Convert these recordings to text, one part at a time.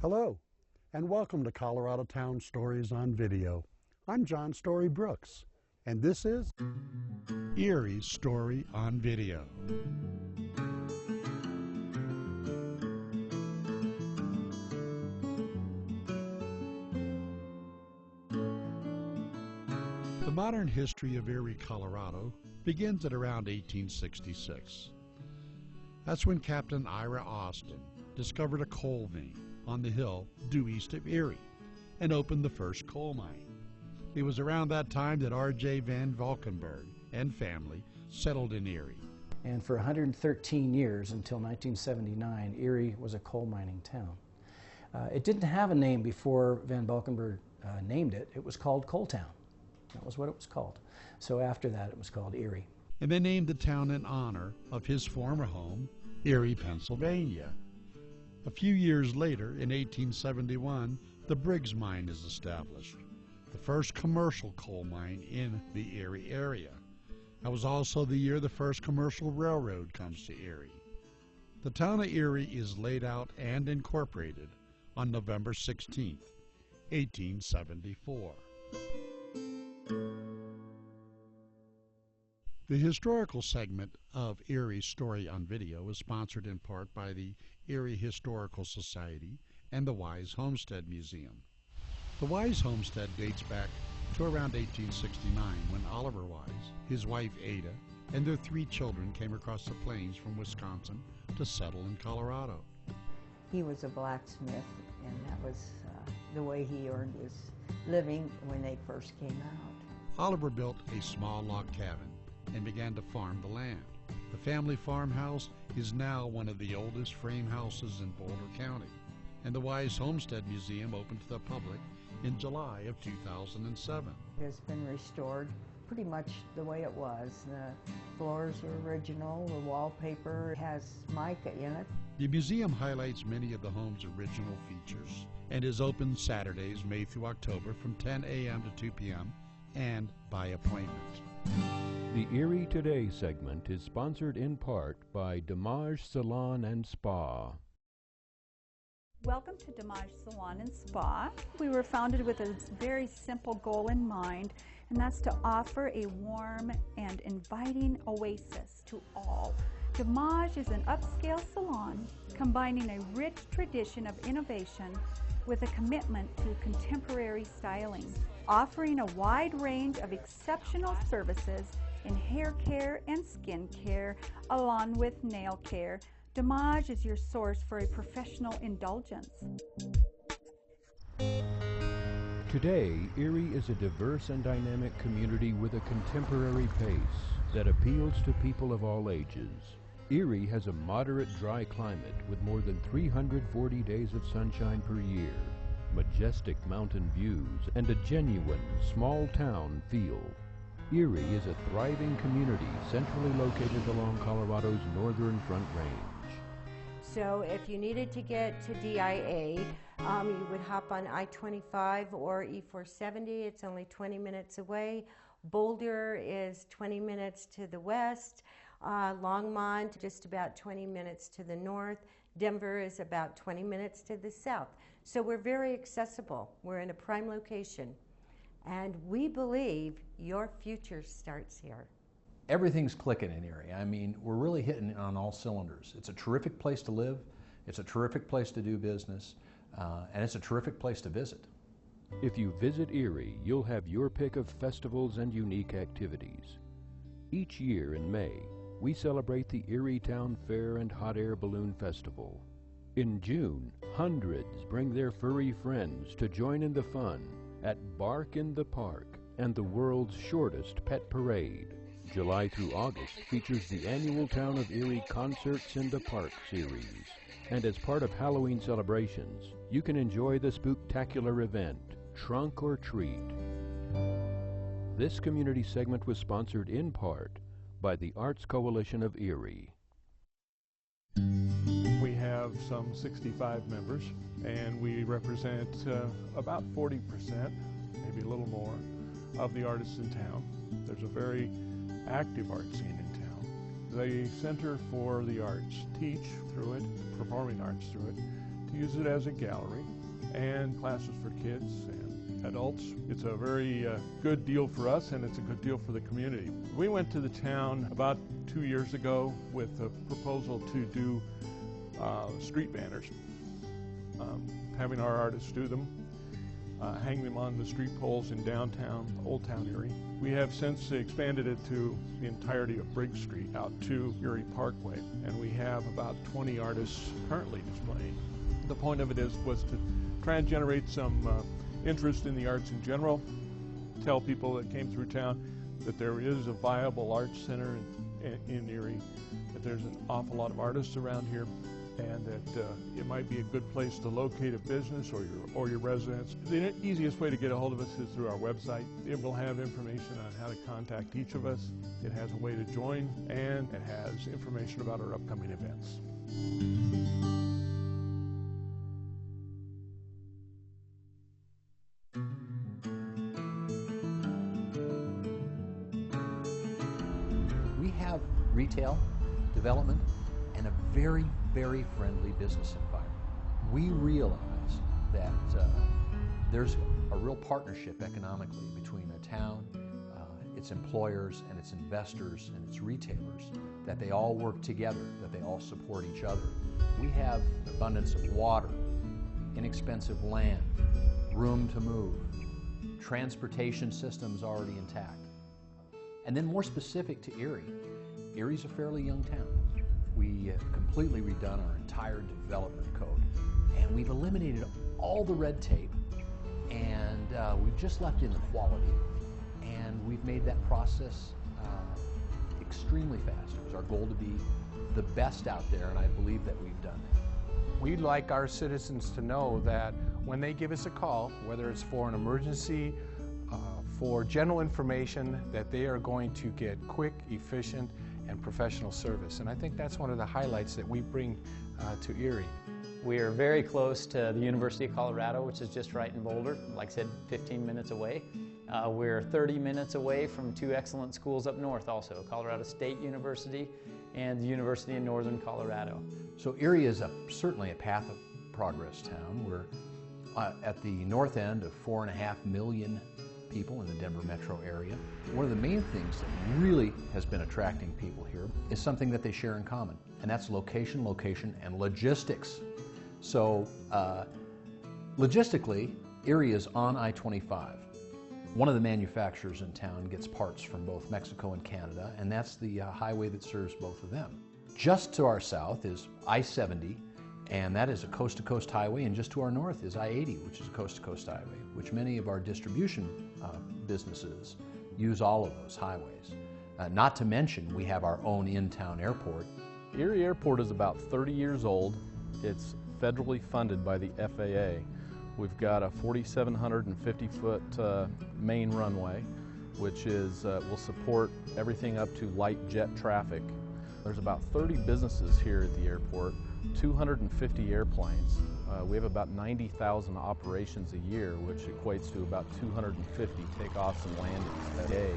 Hello, and welcome to Colorado Town Stories on Video. I'm John Story Brooks, and this is Erie Story on Video. The modern history of Erie, Colorado begins at around 1866. That's when Captain Ira Austin discovered a coal vein on the hill due east of Erie and opened the first coal mine. It was around that time that R.J. Van Valkenburg and family settled in Erie. And for 113 years, until 1979, Erie was a coal mining town. It didn't have a name before Van Valkenburg named it. It was called Coal Town. That was what it was called. So after that, it was called Erie. And they named the town in honor of his former home, Erie, Pennsylvania. A few years later, in 1871, the Briggs Mine is established, the first commercial coal mine in the Erie area. That was also the year the first commercial railroad comes to Erie. The town of Erie is laid out and incorporated on November 16, 1874. The historical segment of Erie Story on Video is sponsored in part by the Erie Historical Society and the Wise Homestead Museum. The Wise Homestead dates back to around 1869 when Oliver Wise, his wife Ada, and their 3 children came across the plains from Wisconsin to settle in Colorado. He was a blacksmith, and that was the way he earned his living when they first came out. Oliver built a small log cabin and began to farm the land. The family farmhouse is now one of the oldest frame houses in Boulder County, and the Wise Homestead Museum opened to the public in July of 2007. It has been restored pretty much the way it was. The floors are original, the wallpaper has mica in it. The museum highlights many of the home's original features and is open Saturdays, May through October from 10 a.m. to 2 p.m. and by appointment. The Erie Today segment is sponsored in part by Damage Salon and Spa. Welcome to Damage Salon and Spa. We were founded with a very simple goal in mind, and that's to offer a warm and inviting oasis to all. Damage is an upscale salon combining a rich tradition of innovation with a commitment to contemporary styling, offering a wide range of exceptional services in hair care and skin care, along with nail care. Damage is your source for a professional indulgence. Today, Erie is a diverse and dynamic community with a contemporary pace that appeals to people of all ages. Erie has a moderate dry climate with more than 340 days of sunshine per year, majestic mountain views, and a genuine small town feel. Erie is a thriving community centrally located along Colorado's northern Front Range. So if you needed to get to DIA, you would hop on I-25 or E-470. It's only 20 minutes away. Boulder is 20 minutes to the west. Longmont, just about 20 minutes to the north. Denver is about 20 minutes to the south. So we're very accessible. We're in a prime location. And we believe your future starts here. Everything's clicking in Erie. I mean, we're really hitting on all cylinders. It's a terrific place to live. It's a terrific place to do business. And it's a terrific place to visit. If you visit Erie, you'll have your pick of festivals and unique activities. Each year in May, we celebrate the Erie Town Fair and Hot Air Balloon Festival. In June, hundreds bring their furry friends to join in the fun at Bark in the Park and the world's shortest pet parade. July through August features the annual Town of Erie Concerts in the Park series. And as part of Halloween celebrations, you can enjoy the spooktacular event, Trunk or Treat. This community segment was sponsored in part by the Arts Coalition of Erie. We have some 65 members, and we represent about 40%, maybe a little more, of the artists in town. There's a very active art scene in town. The Center for the Arts teach through it, performing arts through it, to use it as a gallery, and classes for kids and adults. It's a very good deal for us, and it's a good deal for the community. We went to the town about 2 years ago with a proposal to do street banners, having our artists do them, hang them on the street poles in downtown, Old Town Erie. We have since expanded it to the entirety of Briggs Street out to Erie Parkway, and we have about 20 artists currently displaying. The point of it was to try and generate some interest in the arts in general, tell people that came through town that there is a viable arts center in Erie, that there's an awful lot of artists around here, and that it might be a good place to locate a business or your residence. The easiest way to get a hold of us is through our website. It will have information on how to contact each of us. It has a way to join, and it has information about our upcoming events. We have retail, development, and a very, very friendly business environment. We realize that there's a real partnership economically between a town, its employers, and its investors, and its retailers, that they all work together, that they all support each other. We have an abundance of water, inexpensive land, room to move, transportation systems already intact. And then more specific to Erie, Erie's a fairly young town. We have completely redone our entire development code, and we've eliminated all the red tape, and we've just left in the quality, and we've made that process extremely fast. It was our goal to be the best out there, and I believe that we've done that. We'd like our citizens to know that when they give us a call, whether it's for an emergency, for general information, that they are going to get quick, efficient, and professional service. And I think that's one of the highlights that we bring to Erie. We are very close to the University of Colorado, which is just right in Boulder, like I said, 15 minutes away. We're 30 minutes away from two excellent schools up north also, Colorado State University and the University of Northern Colorado. So Erie is certainly a path of progress town. We're at the north end of 4.5 million people in the Denver metro area. One of the main things that really has been attracting people here is something that they share in common, and that's location, and logistics. So logistically, Erie is on I-25. One of the manufacturers in town gets parts from both Mexico and Canada, and that's the highway that serves both of them. Just to our south is I-70, and that is a coast-to-coast highway, and just to our north is I-80, which is a coast-to-coast highway, which many of our distribution businesses use all of those highways. Not to mention, we have our own in-town airport. Erie Airport is about 30 years old. It's federally funded by the FAA. We've got a 4,750-foot main runway, which will support everything up to light jet traffic. There's about 30 businesses here at the airport, 250 airplanes. We have about 90,000 operations a year, which equates to about 250 takeoffs and landings a day.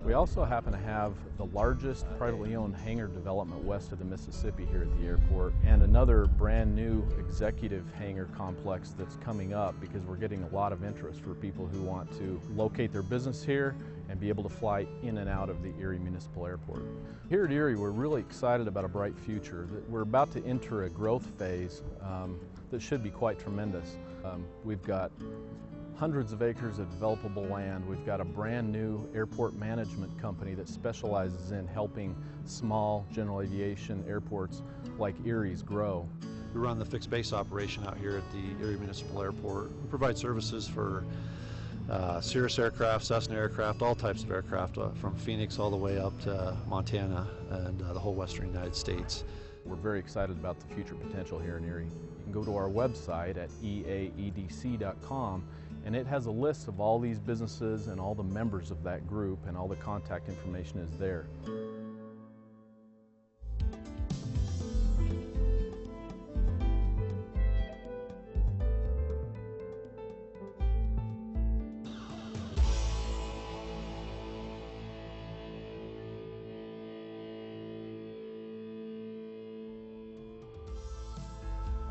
We also happen to have the largest privately owned hangar development west of the Mississippi here at the airport, and another brand new executive hangar complex that's coming up because we're getting a lot of interest for people who want to locate their business here and be able to fly in and out of the Erie Municipal Airport. Here at Erie, we're really excited about a bright future. We're about to enter a growth phase that should be quite tremendous. We've got hundreds of acres of developable land. We've got a brand new airport management company that specializes in helping small general aviation airports like Erie's grow. We run the fixed base operation out here at the Erie Municipal Airport. We provide services for Cirrus aircraft, Cessna aircraft, all types of aircraft from Phoenix all the way up to Montana and the whole western United States. We're very excited about the future potential here in Erie. You can go to our website at eaedc.com, and it has a list of all these businesses and all the members of that group, and all the contact information is there.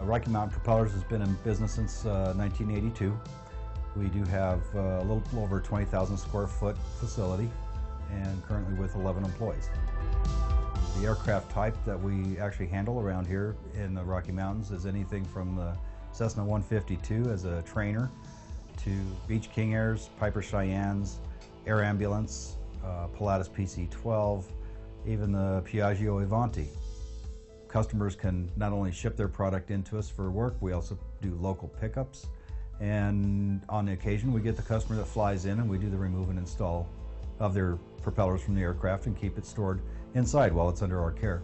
Rocky Mountain Propellers has been in business since 1982. We do have a little over 20,000 square foot facility and currently with 11 employees. The aircraft type that we actually handle around here in the Rocky Mountains is anything from the Cessna 152 as a trainer to Beech King Airs, Piper Cheyennes, Air Ambulance, Pilatus PC-12, even the Piaggio Avanti. Customers can not only ship their product into us for work, we also do local pickups. And on the occasion, we get the customer that flies in and we do the remove and install of their propellers from the aircraft and keep it stored inside while it's under our care.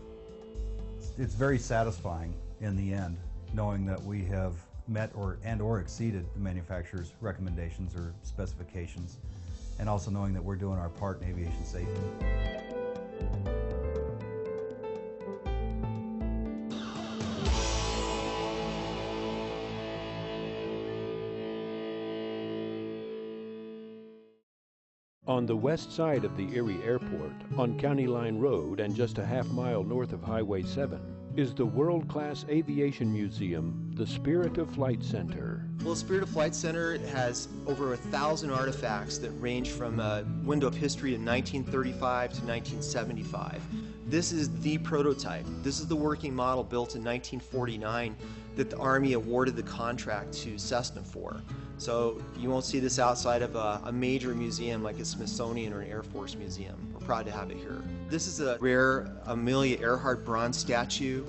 It's very satisfying in the end, knowing that we have met or exceeded the manufacturer's recommendations or specifications, and also knowing that we're doing our part in aviation safety. On the west side of the Erie Airport, on County Line Road and just a half-mile north of Highway 7, is the world-class aviation museum, the Spirit of Flight Center. Well, the Spirit of Flight Center has over 1,000 artifacts that range from a window of history in 1935 to 1975. This is the prototype. This is the working model built in 1949 that the Army awarded the contract to Cessna for. So you won't see this outside of a major museum like a Smithsonian or an Air Force museum. We're proud to have it here. This is a rare Amelia Earhart bronze statue.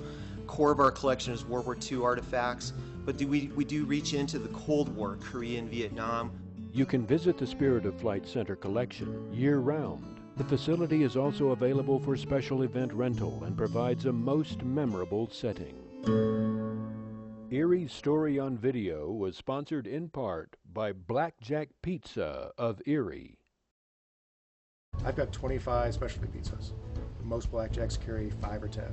Core of our collection is World War II artifacts, but we do reach into the Cold War, Korea and Vietnam. You can visit the Spirit of Flight Center collection year-round. The facility is also available for special event rental and provides a most memorable setting. Erie's Story on Video was sponsored in part by Blackjack Pizza of Erie. I've got 25 specialty pizzas. Most Blackjacks carry 5 or 10.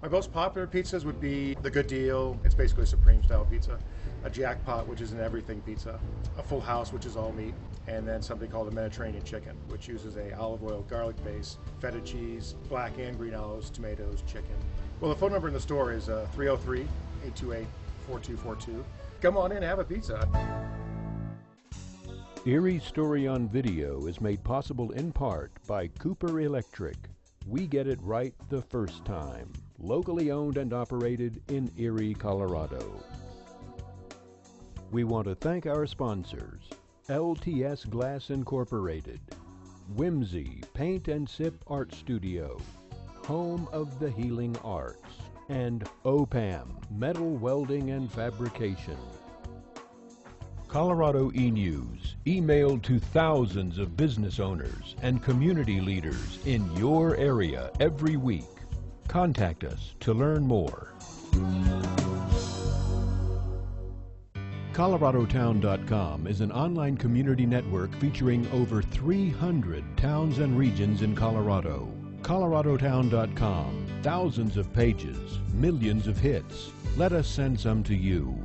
My most popular pizzas would be the Good Deal. It's basically a Supreme style pizza. A Jackpot, which is an everything pizza. A Full House, which is all meat. And then something called a Mediterranean chicken, which uses a olive oil garlic base, feta cheese, black and green olives, tomatoes, chicken. Well, the phone number in the store is 303-828-4242. Come on in and have a pizza. Erie's Story on Video is made possible in part by Cooper Electric. We get it right the first time. Locally owned and operated in Erie, Colorado. We want to thank our sponsors: LTS Glass Incorporated, Whimsy Paint and Sip Art Studio, Home of the Healing Arts, and OPAM Metal Welding and Fabrication. Colorado E-News, emailed to thousands of business owners and community leaders in your area every week. Contact us to learn more. ColoradoTown.com is an online community network featuring over 300 towns and regions in Colorado. ColoradoTown.com, thousands of pages, millions of hits. Let us send some to you.